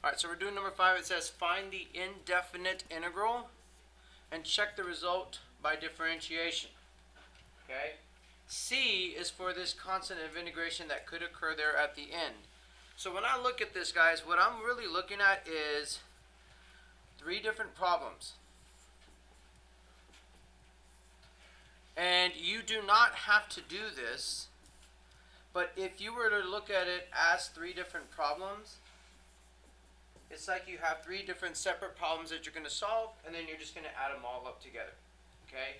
Alright, so we're doing number 5. It says find the indefinite integral and check the result by differentiation. Okay? C is for this constant of integration that could occur there at the end. So when I look at this, guys, what I'm really looking at is 3 different problems. And you do not have to do this, but if you were to look at it as 3 different problems, it's like you have 3 different separate problems that you're going to solve, and then you're just going to add them all up together. Okay?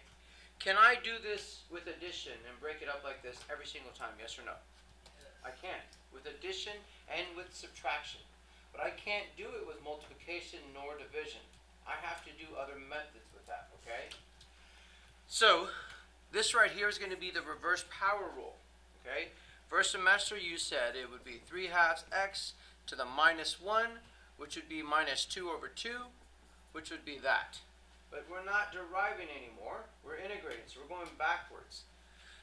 Can I do this with addition and break it up like this every single time? Yes or no? Yes. I can. With addition and with subtraction. But I can't do it with multiplication nor division. I have to do other methods with that. Okay? So, this right here is going to be the reverse power rule. Okay? First semester you said it would be 3/2 x to the minus 1, which would be minus 2 over 2, which would be that. But we're not deriving anymore. We're integrating, so we're going backwards.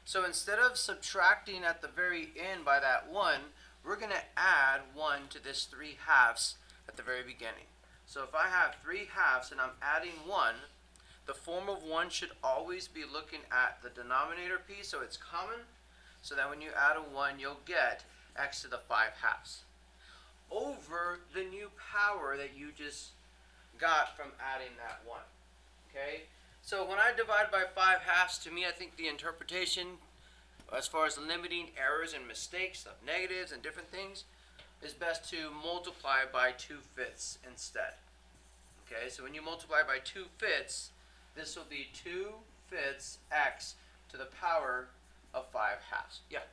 So instead of subtracting at the very end by that 1, we're going to add 1 to this 3/2 at the very beginning. So if I have 3/2 and I'm adding 1, the form of 1 should always be looking at the denominator piece, so it's common. So that when you add a 1, you'll get x to the 5/2 over the new power that you just got from adding that 1. Okay? So when I divide by 5/2, to me I think the interpretation as far as limiting errors and mistakes of negatives and different things is best to multiply by 2/5 instead. Okay? So when you multiply by 2/5, this will be 2/5 x to the power of 5/2. Yeah?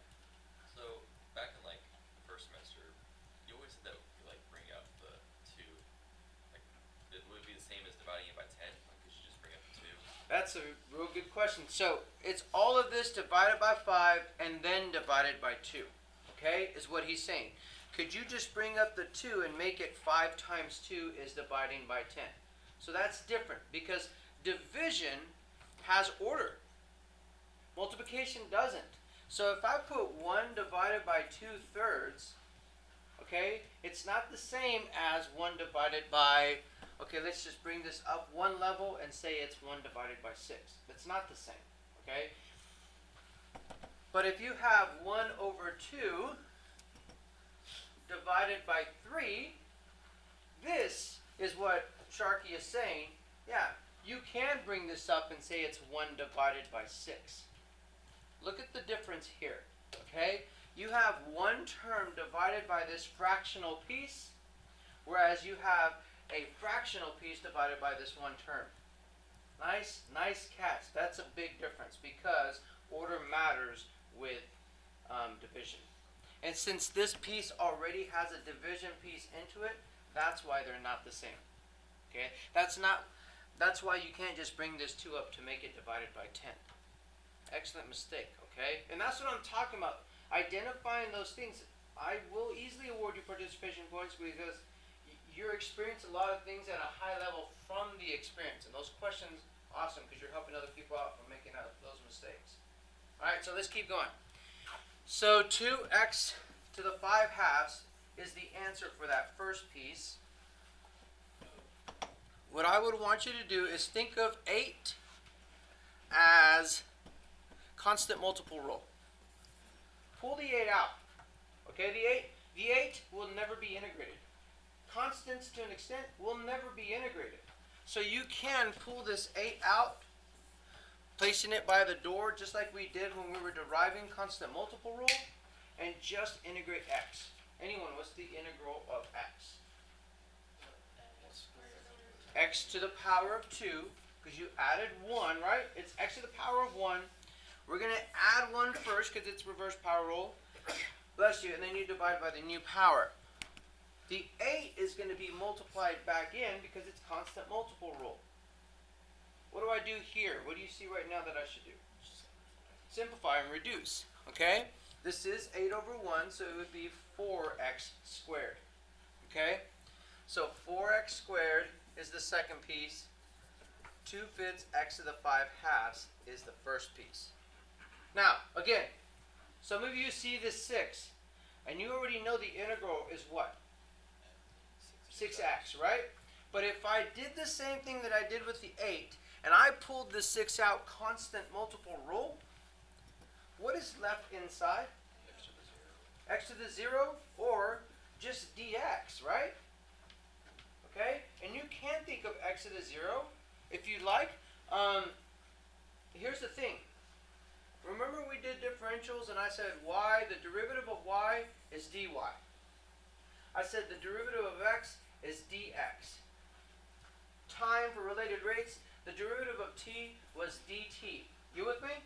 So back in like first semester, you always said that you like bring up the 2, like it would be the same as dividing it by 10. Like you should just bring up the 2. That's a real good question. So it's all of this divided by 5 and then divided by 2. Okay, is what he's saying. Could you just bring up the 2 and make it 5 times 2 is dividing by 10? So that's different because division has order. Multiplication doesn't. So if I put 1 divided by 2/3, okay, it's not the same as 1 divided by, okay, let's just bring this up 1 level and say it's 1 divided by 6. It's not the same, okay? But if you have 1 over 2 divided by 3, this is what Sharky is saying. Yeah, you can bring this up and say it's 1 divided by 6. Look at the difference here, okay? You have 1 term divided by this fractional piece, whereas you have a fractional piece divided by this 1 term. Nice catch. That's a big difference because order matters with division. And since this piece already has a division piece into it, that's why they're not the same. Okay? That's why you can't just bring this 2 up to make it divided by 10. Excellent mistake, okay? And that's what I'm talking about. Identifying those things. I will easily award you participation points because you're experiencing a lot of things at a high level from the experience. And those questions, awesome, because you're helping other people out from making those mistakes. Alright, so let's keep going. So 2x to the 5/2 is the answer for that first piece. What I would want you to do is think of 8 as constant multiple rule. Pull the 8 out. Okay, the 8 will never be integrated. Constants to an extent will never be integrated. So you can pull this 8 out, placing it by the door just like we did when we were deriving constant multiple rule, and just integrate x. Anyone, what's the integral of x? X to the power of 2, because you added 1, right? It's x to the power of 1. We're going to add 1 first because it's reverse power rule. Bless you. And then you divide by the new power. The 8 is going to be multiplied back in because it's constant multiple rule. What do I do here? What do you see right now that I should do? Simplify and reduce. Okay? This is 8 over 1, so it would be 4x squared. Okay? So 4x squared is the second piece. 2/5 x to the 5/2 is the first piece. Now, again, some of you see this 6, and you already know the integral is what? 6x, right? But if I did the same thing that I did with the 8, and I pulled the 6 out constant multiple rule, what is left inside? X to the 0 or just dx, right? Okay? And you can think of x to the 0 if you like. Here's the thing. Remember we did differentials and I said y, the derivative of y is dy. I said the derivative of x is dx. Time for related rates, the derivative of t was dt. You with me?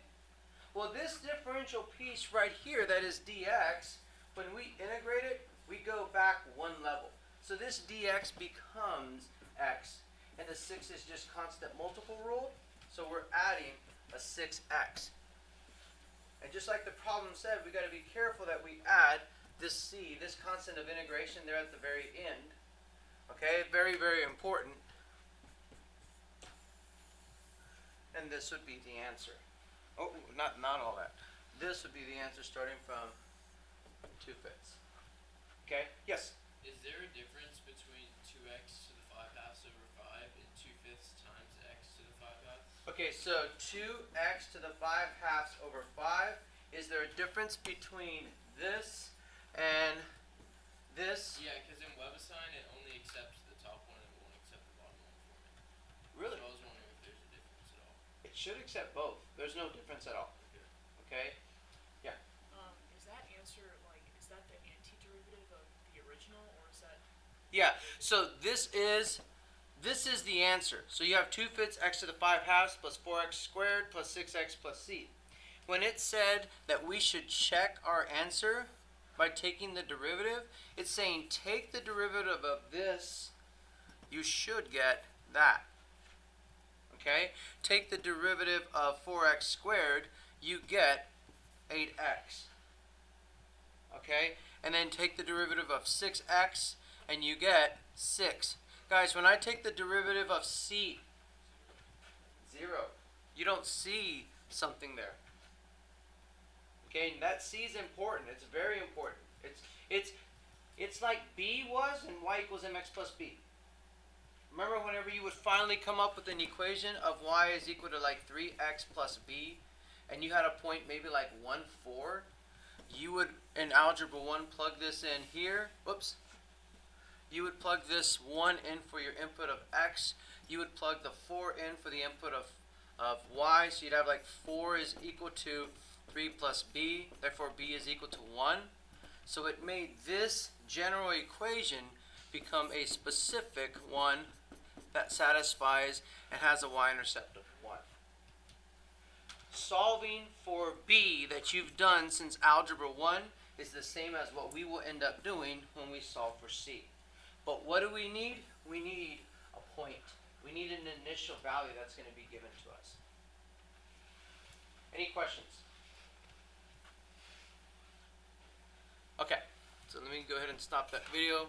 Well, this differential piece right here, that is dx, when we integrate it, we go back one level. So this dx becomes x, and the 6 is just constant multiple rule, so we're adding a 6x. And just like the problem said, we got to be careful that we add this c, this constant of integration there at the very end. Okay, very, very important. And this would be the answer. Oh, not all that. This would be the answer starting from 2/5. Okay, yes? Is there a difference between 2x to the 5 halves over 5 and 2/5 times x to the 5 halves? Okay, so 2x to the 5 halves over 5. Is there a difference between this and this? Yeah, because in WebAssign it only accepts the top one and it won't accept the bottom one for me. Really? So I was wondering if there's a difference at all. It should accept both. There's no difference at all. Okay? Yeah. Is that answer, like, is that the antiderivative of the original, or is that? Yeah, so this is the answer. So you have 2/5 x to the 5 halves plus 4x squared plus 6x plus c. When it said that we should check our answer by taking the derivative, it's saying take the derivative of this, you should get that. Okay? Take the derivative of 4x squared, you get 8x. Okay? And then take the derivative of 6x, and you get 6. Guys, when I take the derivative of c, 0. You don't see something there. Okay, and that c is important. It's very important. It's like b was and y equals mx plus b. Remember whenever you would finally come up with an equation of y is equal to like 3x plus b, and you had a point maybe like 1, 4, you would, in Algebra 1, plug this in here. Whoops. You would plug this 1 in for your input of x. You would plug the 4 in for the input of y. So you'd have like 4 is equal to 3 plus b. Therefore, b is equal to 1. So it made this general equation become a specific one that satisfies and has a y-intercept of 1. Solving for b that you've done since Algebra 1 is the same as what we will end up doing when we solve for c. But what do we need? We need a point. We need an initial value that's going to be given to us. Any questions? Okay, so let me go ahead and stop that video.